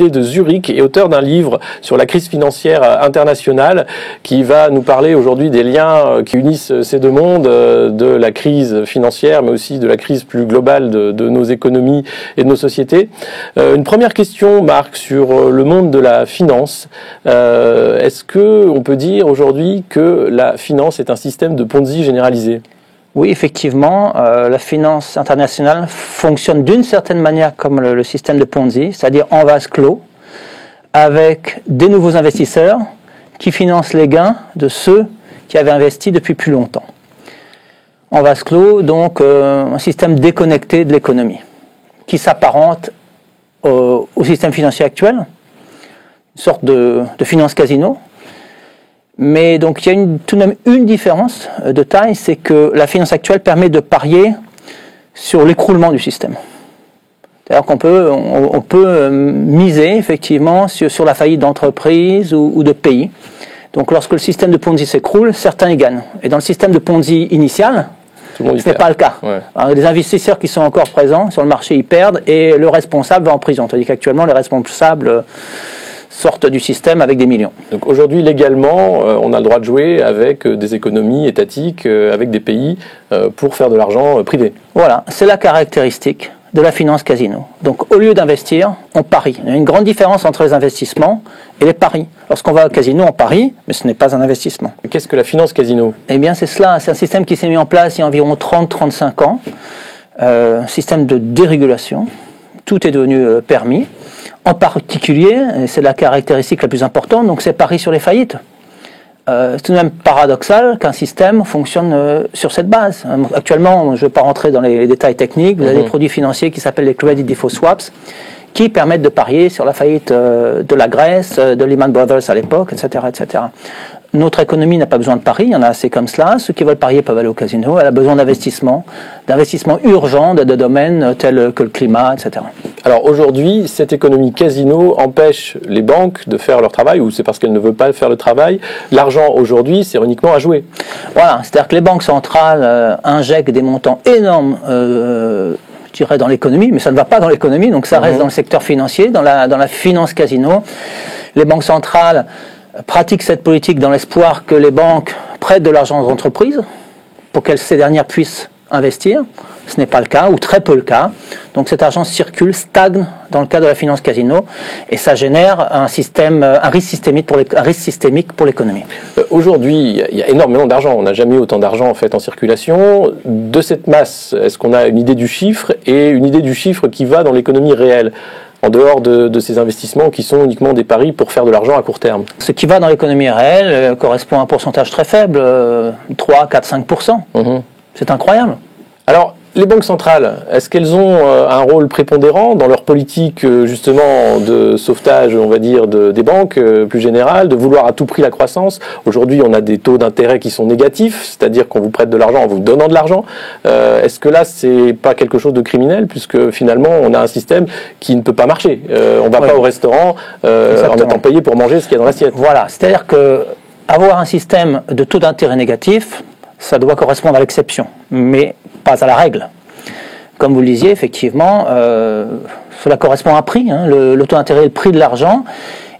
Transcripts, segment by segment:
de Zurich et auteur d'un livre sur la crise financière internationale qui va nous parler aujourd'hui des liens qui unissent ces deux mondes, de la crise financière mais aussi de la crise plus globale de nos économies et de nos sociétés. Une première question, Marc, sur le monde de la finance. Est-ce qu'on peut dire aujourd'hui que la finance est un système de Ponzi généralisé ? Oui, effectivement, la finance internationale fonctionne d'une certaine manière comme le système de Ponzi, c'est-à-dire en vase clos, avec des nouveaux investisseurs qui financent les gains de ceux qui avaient investi depuis plus longtemps. En vase clos, donc, un système déconnecté de l'économie, qui s'apparente au système financier actuel, une sorte de finance casino. Mais donc il y a tout de même une différence de taille, c'est que la finance actuelle permet de parier sur l'écroulement du système. C'est-à-dire qu'on peut miser effectivement sur la faillite d'entreprises ou de pays. Donc lorsque le système de Ponzi s'écroule, certains y gagnent. Et dans le système de Ponzi initial, ce n'est pas le cas. Ouais. Alors, les investisseurs qui sont encore présents sur le marché y perdent et le responsable va en prison. Tandis qu'actuellement les responsables sortent du système avec des millions. Donc aujourd'hui, légalement, on a le droit de jouer avec des économies étatiques, avec des pays, pour faire de l'argent privé. Voilà, c'est la caractéristique de la finance casino. Donc au lieu d'investir, on parie. Il y a une grande différence entre les investissements et les paris. Lorsqu'on va au casino, on parie, mais ce n'est pas un investissement. Qu'est-ce que la finance casino ? Eh bien c'est cela, c'est un système qui s'est mis en place il y a environ 30-35 ans, un système de dérégulation, tout est devenu permis. En particulier, et c'est la caractéristique la plus importante, donc c'est paris sur les faillites. C'est tout de même paradoxal qu'un système fonctionne sur cette base. Actuellement, je ne vais pas rentrer dans les détails techniques, vous avez des produits financiers qui s'appellent les Credit Default Swaps, qui permettent de parier sur la faillite de la Grèce, de Lehman Brothers à l'époque, etc., etc. Notre économie n'a pas besoin de paris, il y en a assez comme cela. Ceux qui veulent parier peuvent aller au casino. Elle a besoin d'investissements urgents de domaines tels que le climat, etc. Alors aujourd'hui, cette économie casino empêche les banques de faire leur travail, ou c'est parce qu'elles ne veulent pas faire le travail. L'argent aujourd'hui, c'est uniquement à jouer. Voilà, c'est-à-dire que les banques centrales injectent des montants énormes, je dirais, dans l'économie, mais ça ne va pas dans l'économie, donc ça reste dans le secteur financier, dans la finance casino. Les banques centrales pratiquent cette politique dans l'espoir que les banques prêtent de l'argent aux entreprises pour que ces dernières puissent investir. Ce n'est pas le cas, ou très peu le cas. Donc cet argent circule, stagne dans le cadre de la finance casino, et ça génère un risque systémique pour l'économie. Aujourd'hui, il y a énormément d'argent. On n'a jamais eu autant d'argent en fait en circulation. De cette masse, est-ce qu'on a une idée du chiffre, et une idée du chiffre qui va dans l'économie réelle, en dehors de ces investissements qui sont uniquement des paris pour faire de l'argent à court terme? Ce qui va dans l'économie réelle correspond à un pourcentage très faible, 3, 4, 5%. C'est incroyable. Alors, les banques centrales, est-ce qu'elles ont un rôle prépondérant dans leur politique justement de sauvetage, on va dire, des banques plus générale, de vouloir à tout prix la croissance? Aujourd'hui, on a des taux d'intérêt qui sont négatifs, c'est-à-dire qu'on vous prête de l'argent en vous donnant de l'argent. Est-ce que là, c'est pas quelque chose de criminel, puisque finalement, on a un système qui ne peut pas marcher? On va pas au restaurant en étant payé pour manger ce qu'il y a dans l'assiette. Voilà, c'est-à-dire que avoir un système de taux d'intérêt négatif, ça doit correspondre à l'exception, mais pas à la règle. Comme vous le disiez, effectivement, cela correspond à un prix. Le taux d'intérêt est le prix de l'argent,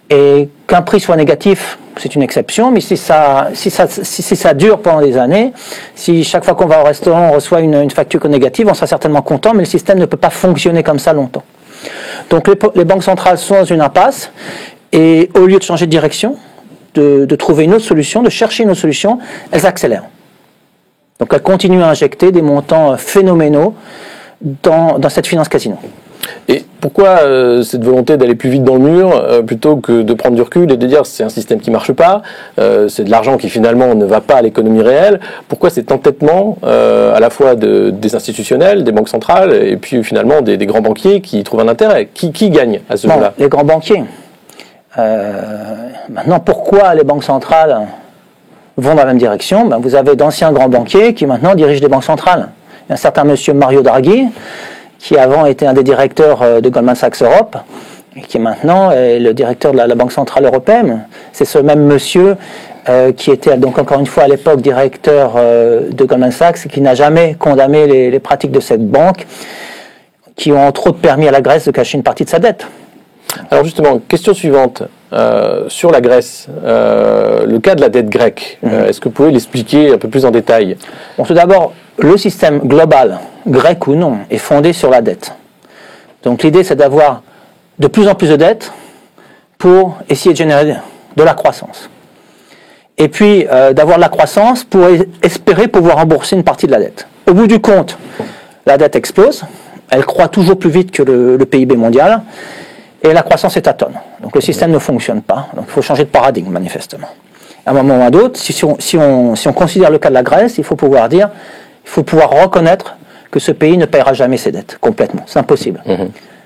et qu'un prix soit négatif, c'est une exception, mais si ça dure pendant des années, si chaque fois qu'on va au restaurant, on reçoit une facture négative, on sera certainement content, mais le système ne peut pas fonctionner comme ça longtemps. Donc les banques centrales sont dans une impasse, et au lieu de changer de direction, de trouver une autre solution, de chercher une autre solution, elles accélèrent. Donc elle continue à injecter des montants phénoménaux dans cette finance casino. Et pourquoi cette volonté d'aller plus vite dans le mur plutôt que de prendre du recul et de dire c'est un système qui ne marche pas, c'est de l'argent qui finalement ne va pas à l'économie réelle? Pourquoi cet entêtement à la fois des institutionnels, des banques centrales, et puis finalement des grands banquiers qui trouvent un intérêt? Qui gagne à ce jeu-là? Les grands banquiers. Maintenant, pourquoi les banques centrales vont dans la même direction? Vous avez d'anciens grands banquiers qui maintenant dirigent des banques centrales. Il y a un certain monsieur Mario Draghi, qui avant était un des directeurs de Goldman Sachs Europe, et qui maintenant est le directeur de la Banque Centrale Européenne. C'est ce même monsieur qui était donc encore une fois à l'époque directeur de Goldman Sachs, qui n'a jamais condamné les pratiques de cette banque, qui ont entre autres permis à la Grèce de cacher une partie de sa dette. Alors justement, question suivante. Sur la Grèce, le cas de la dette grecque, est-ce que vous pouvez l'expliquer un peu plus en détail? Bon, tout d'abord, le système global, grec ou non, est fondé sur la dette. Donc l'idée, c'est d'avoir de plus en plus de dettes pour essayer de générer de la croissance. Et puis d'avoir de la croissance pour espérer pouvoir rembourser une partie de la dette. Au bout du compte, la dette explose, elle croît toujours plus vite que le PIB mondial, et la croissance est atone. Donc le système ne fonctionne pas, donc il faut changer de paradigme manifestement. À un moment ou à un autre, si on considère le cas de la Grèce, il faut pouvoir reconnaître que ce pays ne paiera jamais ses dettes, complètement, c'est impossible.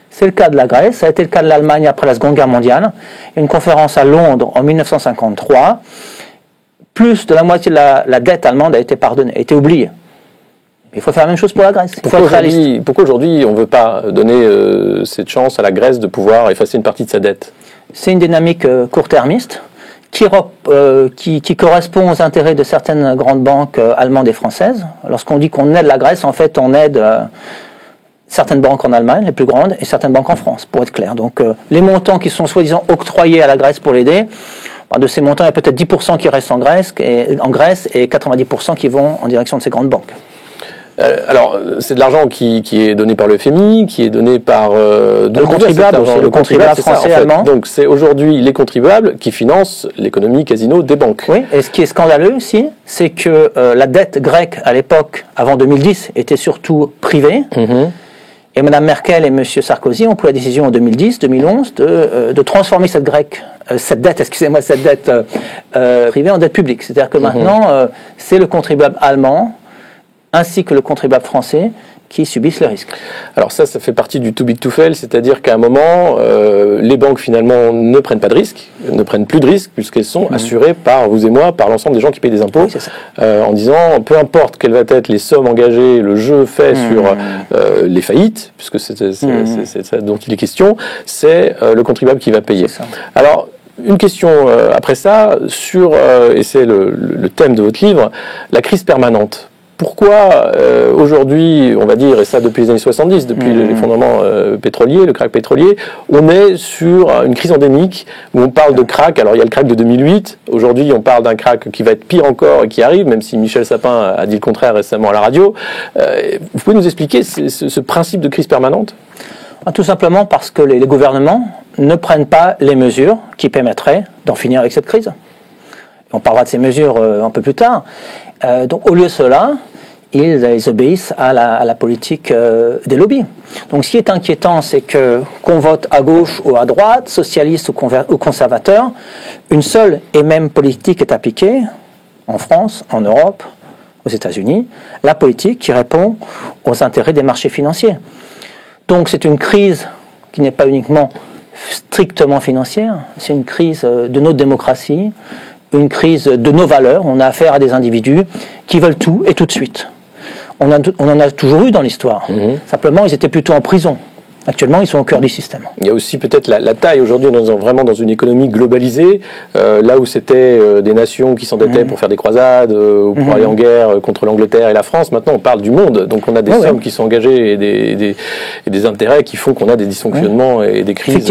C'est le cas de la Grèce, ça a été le cas de l'Allemagne après la Seconde Guerre mondiale. Il y a une conférence à Londres en 1953, plus de la moitié de la dette allemande a été pardonnée, a été oubliée. Il faut faire la même chose pour la Grèce. Pourquoi aujourd'hui on ne veut pas donner cette chance à la Grèce de pouvoir effacer une partie de sa dette? C'est une dynamique court-termiste qui correspond aux intérêts de certaines grandes banques allemandes et françaises. Lorsqu'on dit qu'on aide la Grèce, en fait on aide certaines banques en Allemagne, les plus grandes, et certaines banques en France, pour être clair. Donc les montants qui sont soi-disant octroyés à la Grèce pour l'aider, de ces montants, il y a peut-être 10% qui restent en Grèce et 90% qui vont en direction de ces grandes banques. Alors, c'est de l'argent qui est donné par le FMI, qui est donné par le contribuable, c'est le contribuable français, allemand. Donc, c'est aujourd'hui les contribuables qui financent l'économie casino des banques. Oui, et ce qui est scandaleux aussi, c'est que la dette grecque à l'époque, avant 2010, était surtout privée. Et Mme Merkel et M. Sarkozy ont pris la décision en 2010-2011 de transformer cette dette privée en dette publique. C'est-à-dire que maintenant, c'est le contribuable allemand ainsi que le contribuable français qui subissent le risque. Alors ça fait partie du too big to fail, c'est-à-dire qu'à un moment, les banques finalement ne prennent pas de risques, ne prennent plus de risques puisqu'elles sont assurées par vous et moi, par l'ensemble des gens qui payent des impôts, en disant peu importe quelles vont être les sommes engagées, le jeu fait sur les faillites, puisque c'est ça dont il est question, c'est le contribuable qui va payer. Alors, une question après ça, et c'est le thème de votre livre, la crise permanente. Pourquoi aujourd'hui, on va dire, et ça depuis les années 70, depuis l'effondrement pétrolier, le krach pétrolier, on est sur une crise endémique où on parle de krach. Alors il y a le krach de 2008, aujourd'hui on parle d'un krach qui va être pire encore et qui arrive, même si Michel Sapin a dit le contraire récemment à la radio. Vous pouvez nous expliquer ce principe de crise permanente ? Tout simplement parce que les gouvernements ne prennent pas les mesures qui permettraient d'en finir avec cette crise. On parlera de ces mesures un peu plus tard. Donc au lieu de cela, ils obéissent à la politique des lobbies. Donc ce qui est inquiétant, c'est qu'on vote à gauche ou à droite, socialiste ou conservateur, une seule et même politique est appliquée en France, en Europe, aux États-Unis, la politique qui répond aux intérêts des marchés financiers. Donc c'est une crise qui n'est pas uniquement strictement financière, c'est une crise de notre démocratie, une crise de nos valeurs. On a affaire à des individus qui veulent tout et tout de suite. On en a toujours eu dans l'histoire. Simplement, ils étaient plutôt en prison. Actuellement, ils sont au cœur du système. Il y a aussi peut-être la taille aujourd'hui, vraiment dans une économie globalisée, là où c'était des nations qui s'endettaient pour faire des croisades ou pour aller en guerre contre l'Angleterre et la France. Maintenant, on parle du monde, donc on a des sommes qui sont engagées et des intérêts qui font qu'on a des dysfonctionnements et des crises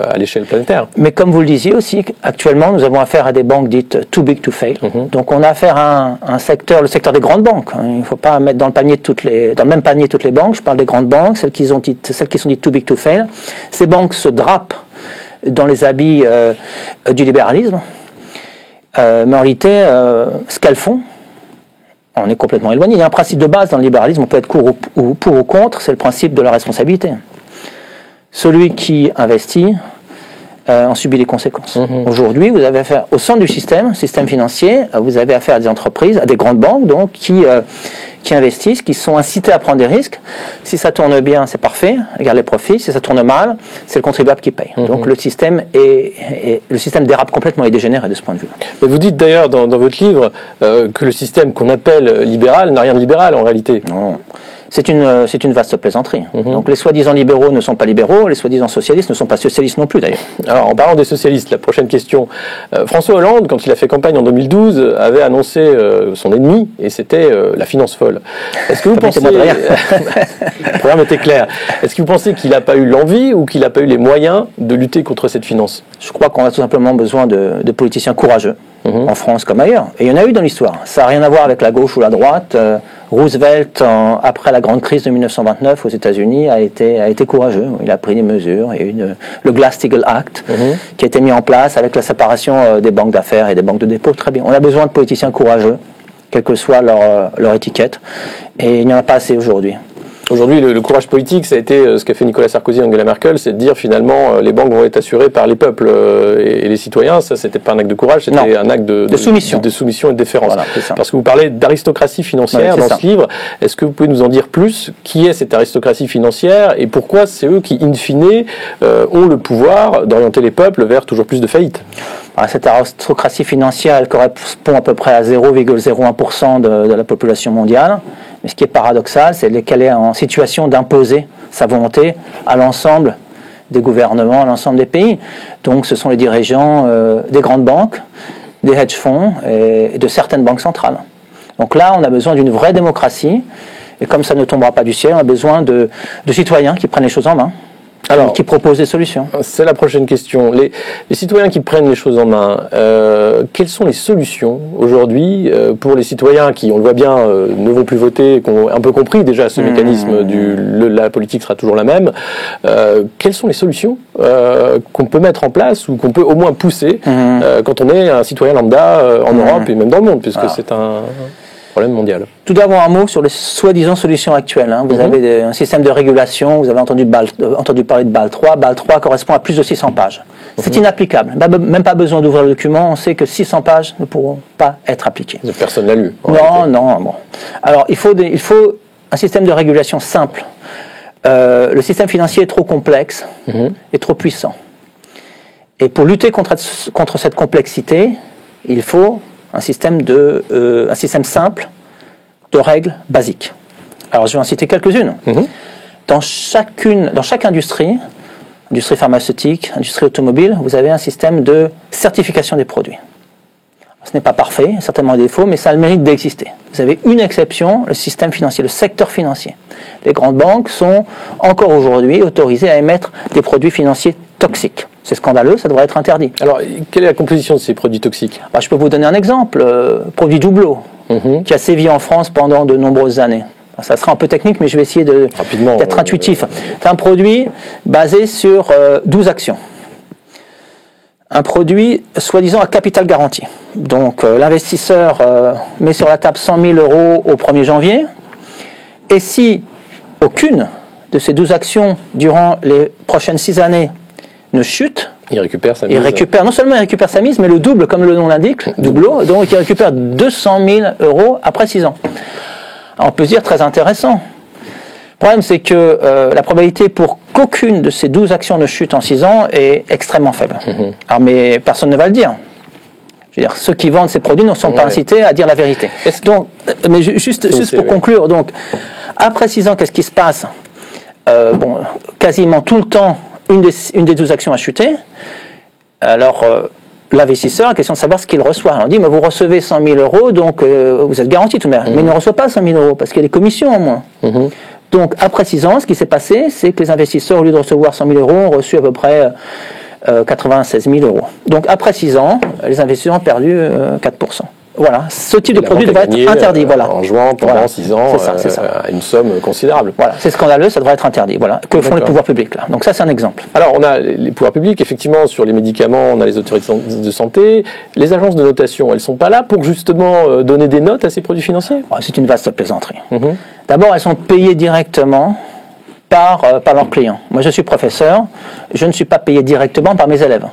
à l'échelle planétaire. Mais comme vous le disiez aussi, actuellement, nous avons affaire à des banques dites too big to fail. Donc on a affaire à le secteur des grandes banques. Il ne faut pas mettre dans le même panier toutes les banques. Je parle des grandes banques, celles qui sont dites too big to fail. Ces banques se drapent dans les habits du libéralisme, mais en réalité, ce qu'elles font, on est complètement éloigné. Il y a un principe de base dans le libéralisme, on peut être pour ou contre, c'est le principe de la responsabilité. Celui qui investit en subit les conséquences. Aujourd'hui, vous avez affaire au centre du système financier, vous avez affaire à des entreprises, à des grandes banques donc qui investissent, qui sont incitées à prendre des risques. Si ça tourne bien, c'est parfait, regarde les profits. Si ça tourne mal, c'est le contribuable qui paye. Donc le système dérape complètement et dégénère de ce point de vue. Mais vous dites d'ailleurs dans votre livre que le système qu'on appelle libéral n'a rien de libéral en réalité. Non. C'est une vaste plaisanterie. Donc les soi-disant libéraux ne sont pas libéraux, les soi-disant socialistes ne sont pas socialistes non plus d'ailleurs. Alors en parlant des socialistes, la prochaine question. François Hollande, quand il a fait campagne en 2012, avait annoncé son ennemi, et c'était la finance folle. Est-ce que vous pensez... Le programme était clair. Est-ce que vous pensez qu'il n'a pas eu l'envie ou qu'il n'a pas eu les moyens de lutter contre cette finance? Je crois qu'on a tout simplement besoin de politiciens courageux, en France comme ailleurs. Et il y en a eu dans l'histoire. Ça n'a rien à voir avec la gauche ou la droite. Roosevelt, après la grande crise de 1929 aux États-Unis, a été courageux. Il a pris des mesures. Il y a eu le Glass-Steagall Act qui a été mis en place avec la séparation des banques d'affaires et des banques de dépôt. Très bien. On a besoin de politiciens courageux, quelle que soit leur étiquette. Et il n'y en a pas assez aujourd'hui. Aujourd'hui, le courage politique, ça a été ce qu'a fait Nicolas Sarkozy et Angela Merkel, c'est de dire finalement les banques vont être assurées par les peuples et les citoyens. Ça, c'était pas un acte de courage, c'était un acte de soumission. De soumission et de déférence. Voilà, parce que vous parlez d'aristocratie financière dans ce livre. Est-ce que vous pouvez nous en dire plus? Qui est cette aristocratie financière et pourquoi c'est eux qui, in fine, ont le pouvoir d'orienter les peuples vers toujours plus de faillites? Cette aristocratie financière, elle correspond à peu près à 0,01% de la population mondiale. Mais ce qui est paradoxal, c'est qu'elle est en situation d'imposer sa volonté à l'ensemble des gouvernements, à l'ensemble des pays. Donc ce sont les dirigeants des grandes banques, des hedge funds et de certaines banques centrales. Donc là, on a besoin d'une vraie démocratie. Et comme ça ne tombera pas du ciel, on a besoin de citoyens qui prennent les choses en main. Alors, qui proposent des solutions. C'est la prochaine question. Les citoyens qui prennent les choses en main, quelles sont les solutions aujourd'hui pour les citoyens qui, on le voit bien, ne vont plus voter, qui ont un peu compris déjà ce mécanisme la politique sera toujours la même. Quelles sont les solutions qu'on peut mettre en place ou qu'on peut au moins pousser quand on est un citoyen lambda en Europe et même dans le monde, puisque c'est un problème mondial. Tout d'abord un mot sur les soi-disant solutions actuelles. Vous avez un système de régulation, vous avez entendu parler de BAL 3. BAL 3 correspond à plus de 600 pages. C'est inapplicable. Même pas besoin d'ouvrir le document, on sait que 600 pages ne pourront pas être appliquées. Personne l'a lu. Non. Bon. Alors il faut un système de régulation simple. Le système financier est trop complexe et trop puissant. Et pour lutter contre cette complexité, il faut un système simple de règles basiques. Alors je vais en citer quelques-unes. Dans chaque industrie pharmaceutique, industrie automobile, vous avez un système de certification des produits. Ce n'est pas parfait, certainement des défauts, mais ça a le mérite d'exister. Vous avez une exception, le système financier, le secteur financier. Les grandes banques sont encore aujourd'hui autorisées à émettre des produits financiers toxiques. C'est scandaleux, ça devrait être interdit. Alors, quelle est la composition de ces produits toxiques? Je peux vous donner un exemple. Produit Doubleau, qui a sévi en France pendant de nombreuses années. Ça sera un peu technique, mais je vais essayer d'être intuitif. C'est un produit basé sur 12 actions. Un produit soi-disant à capital garanti. Donc l'investisseur met sur la table 100 000 € au 1er janvier. Et si aucune de ces 12 actions durant les prochaines 6 années ne chute, il récupère sa mise. Non seulement il récupère sa mise, mais le double, comme le nom l'indique, Doubleau, donc il récupère 200 000 € après 6 ans. Alors, on peut se dire très intéressant. Le problème, c'est que la probabilité pour qu'aucune de ces 12 actions ne chute en 6 ans est extrêmement faible. Alors, mais personne ne va le dire. Je veux dire, ceux qui vendent ces produits ne sont pas incités à dire la vérité. Donc, mais juste pour conclure, donc, après 6 ans, qu'est-ce qui se passe? Quasiment tout le temps, une des 12 actions a chuté. Alors, l'investisseur a question de savoir ce qu'il reçoit. On dit, mais vous recevez 100 000 €, donc vous êtes garanti tout de même. Mais il ne reçoit pas 100 000 € parce qu'il y a des commissions en moins. Donc, après 6 ans, ce qui s'est passé, c'est que les investisseurs, au lieu de recevoir 100 000 €, ont reçu à peu près 96 000 €. Donc, après 6 ans, les investisseurs ont perdu 4%. Voilà, ce type de produit devrait être interdit. En jouant pendant 6 ans une somme considérable. Voilà, c'est scandaleux, ça devrait être interdit. Voilà, que font les pouvoirs publics là. Donc ça, c'est un exemple. Alors, on a les pouvoirs publics, effectivement, sur les médicaments, on a les autorités de santé. Les agences de notation, elles ne sont pas là pour justement donner des notes à ces produits financiers? C'est une vaste plaisanterie. D'abord, elles sont payées directement par leurs clients. Moi, je suis professeur, je ne suis pas payé directement par mes élèves.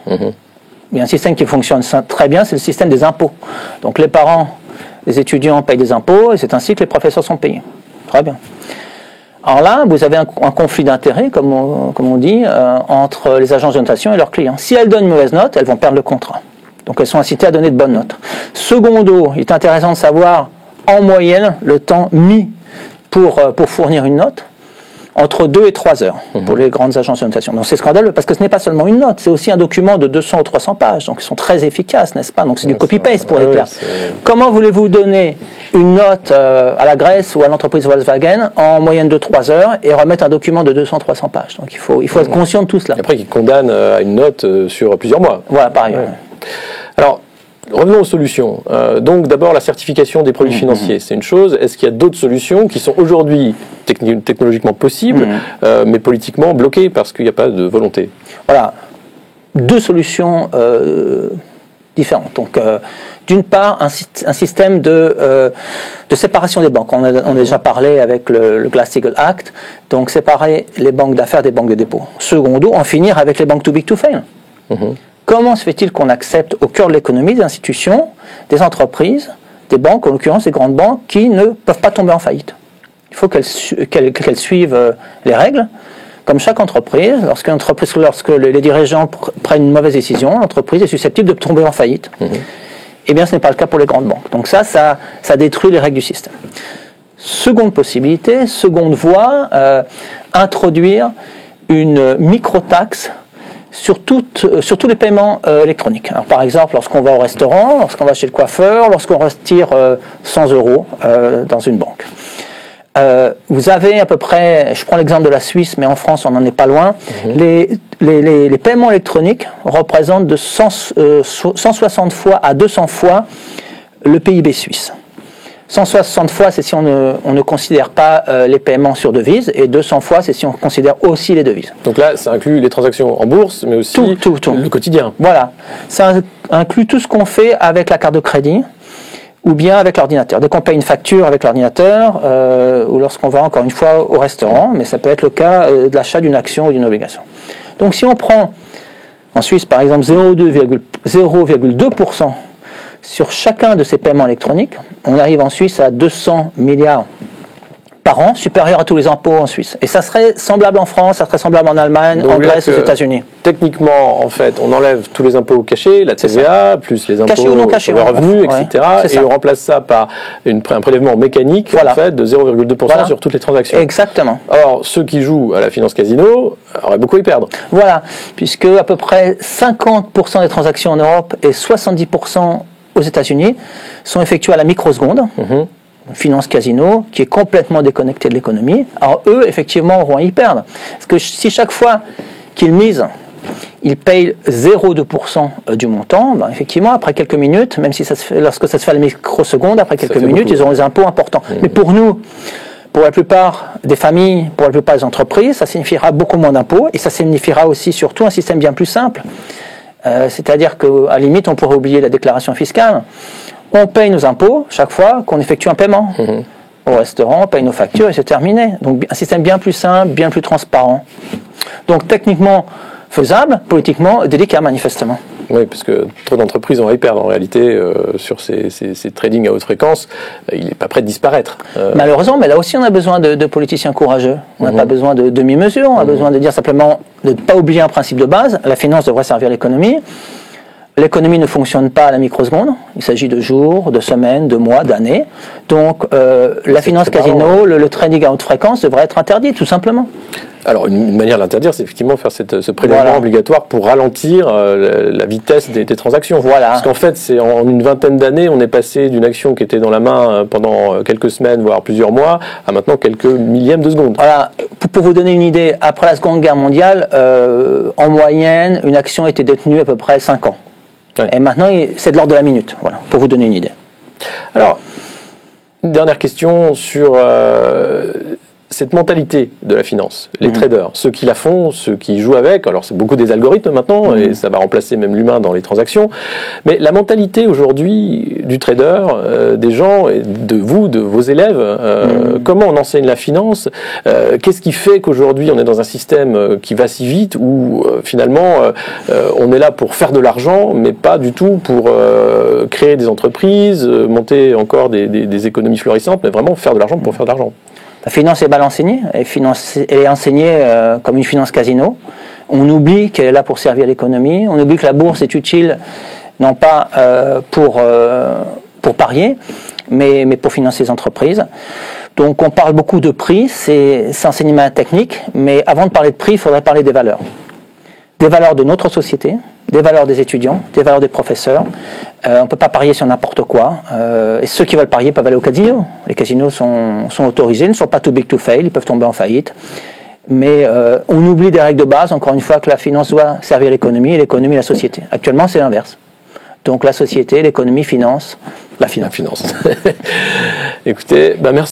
Il y a un système qui fonctionne très bien, c'est le système des impôts. Donc les parents, les étudiants payent des impôts et c'est ainsi que les professeurs sont payés. Très bien. Alors là, vous avez un conflit d'intérêts, comme on dit, entre les agences de notation et leurs clients. Si elles donnent une mauvaise note, elles vont perdre le contrat. Donc elles sont incitées à donner de bonnes notes. Secondo, il est intéressant de savoir en moyenne le temps mis pour fournir une note entre 2 et 3 heures pour les grandes agences de notation. Donc c'est scandaleux parce que ce n'est pas seulement une note, c'est aussi un document de 200 ou 300 pages. Donc ils sont très efficaces, n'est-ce pas? Donc c'est du copy-paste pour les pairs. Comment voulez-vous donner une note à la Grèce ou à l'entreprise Volkswagen en moyenne de 3 heures et remettre un document de 200-300 pages? Donc il faut être conscient de tout cela. Et après, ils condamnent à une note sur plusieurs mois. Voilà, pareil. Ouais. Alors, revenons aux solutions. Donc d'abord la certification des produits financiers, c'est une chose. Est-ce qu'il y a d'autres solutions qui sont aujourd'hui technologiquement possibles, mais politiquement bloquées parce qu'il n'y a pas de volonté? Voilà, 2 solutions différentes. Donc d'une part, un système de séparation des banques. On a déjà parlé avec le Glass-Steagall Act, donc séparer les banques d'affaires des banques de dépôt. Secondo, en finir avec les banques too big to fail. Comment se fait-il qu'on accepte au cœur de l'économie des institutions, des entreprises, des banques, en l'occurrence des grandes banques, qui ne peuvent pas tomber en faillite? Il faut qu'elles suivent les règles. Comme chaque entreprise, lorsque les dirigeants prennent une mauvaise décision, l'entreprise est susceptible de tomber en faillite. Eh bien, ce n'est pas le cas pour les grandes banques. Donc ça détruit les règles du système. Seconde possibilité, seconde voie, introduire une micro-taxe sur tous les paiements électroniques. Alors, par exemple, lorsqu'on va au restaurant, lorsqu'on va chez le coiffeur, lorsqu'on retire 100 € dans une banque. Vous avez à peu près, je prends l'exemple de la Suisse, mais en France on n'en est pas loin, les paiements électroniques représentent de 160 fois à 200 fois le PIB suisse. 160 fois, c'est si on ne considère pas les paiements sur devises, et 200 fois, c'est si on considère aussi les devises. Donc là, ça inclut les transactions en bourse, mais aussi tout. Le quotidien. Voilà, ça inclut tout ce qu'on fait avec la carte de crédit, ou bien avec l'ordinateur. Dès qu'on paye une facture avec l'ordinateur, ou lorsqu'on va encore une fois au restaurant, mais ça peut être le cas de l'achat d'une action ou d'une obligation. Donc si on prend, en Suisse par exemple, 0,2% sur chacun de ces paiements électroniques, on arrive en Suisse à 200 milliards par an, supérieur à tous les impôts en Suisse. Et ça serait semblable en France, ça serait semblable en Allemagne, en Grèce, aux États-Unis. Techniquement, en fait, on enlève tous les impôts cachés, la TVA, plus les impôts cachés ou non cachés, sur le revenu, etc. Et on remplace ça par un prélèvement mécanique en fait, de 0,2% sur toutes les transactions. Exactement. Alors, ceux qui jouent à la finance casino auraient beaucoup à y perdre. Voilà, puisque à peu près 50% des transactions en Europe et 70% aux États-Unis sont effectuées à la microseconde. Finance casino, qui est complètement déconnecté de l'économie. Alors eux, effectivement, vont y perdre. Parce que si chaque fois qu'ils misent, ils payent 0,2% du montant, ben effectivement, après quelques minutes, même si lorsque ça se fait à la microseconde, après quelques minutes, ils auront des impôts importants. Mais pour nous, pour la plupart des familles, pour la plupart des entreprises, ça signifiera beaucoup moins d'impôts, et ça signifiera aussi surtout un système bien plus simple. C'est-à-dire qu'à la limite, on pourrait oublier la déclaration fiscale. On paye nos impôts chaque fois qu'on effectue un paiement. Au restaurant, on paye nos factures et c'est terminé. Donc un système bien plus simple, bien plus transparent. Donc techniquement faisable, politiquement délicat manifestement. Oui, parce que trop d'entreprises vont y perdre en réalité sur ces trading à haute fréquence. Il n'est pas prêt de disparaître. Malheureusement, mais là aussi on a besoin de politiciens courageux. On n'a pas besoin de demi-mesures, on a besoin de dire simplement de ne pas oublier un principe de base. La finance devrait servir l'économie. L'économie ne fonctionne pas à la microseconde. Il s'agit de jours, de semaines, de mois, d'années. Donc la finance casino, le trading à haute fréquence devrait être interdit, tout simplement. Alors une manière de l'interdire, c'est effectivement faire ce prélèvement obligatoire pour ralentir la vitesse des transactions. Parce qu'en fait, c'est en une vingtaine d'années, on est passé d'une action qui était dans la main pendant quelques semaines, voire plusieurs mois, à maintenant quelques millièmes de secondes. Voilà. Pour vous donner une idée, après la Seconde Guerre mondiale, en moyenne, une action était détenue à peu près 5 ans. Et maintenant, c'est de l'ordre de la minute, voilà, pour vous donner une idée. Alors, une dernière question sur cette mentalité de la finance. Les traders, ceux qui la font, ceux qui jouent avec, alors c'est beaucoup des algorithmes maintenant, et ça va remplacer même l'humain dans les transactions, mais la mentalité aujourd'hui du trader, des gens, et de vous, de vos élèves, comment on enseigne la finance, qu'est-ce qui fait qu'aujourd'hui on est dans un système qui va si vite, où finalement on est là pour faire de l'argent, mais pas du tout pour créer des entreprises, monter encore des économies florissantes, mais vraiment faire de l'argent pour faire de l'argent. La finance est mal enseignée, elle est enseignée comme une finance casino. On oublie qu'elle est là pour servir l'économie, on oublie que la bourse est utile non pas pour parier, mais pour financer les entreprises. Donc on parle beaucoup de prix, c'est enseignement technique, mais avant de parler de prix, il faudrait parler des valeurs. Des valeurs de notre société, des valeurs des étudiants, des valeurs des professeurs. On ne peut pas parier sur n'importe quoi. Et ceux qui veulent parier peuvent aller au casino. Les casinos sont autorisés, ne sont pas too big to fail, ils peuvent tomber en faillite. Mais on oublie des règles de base, encore une fois, que la finance doit servir l'économie et l'économie la société. Actuellement, c'est l'inverse. Donc la société, l'économie finance la finance. Écoutez, merci.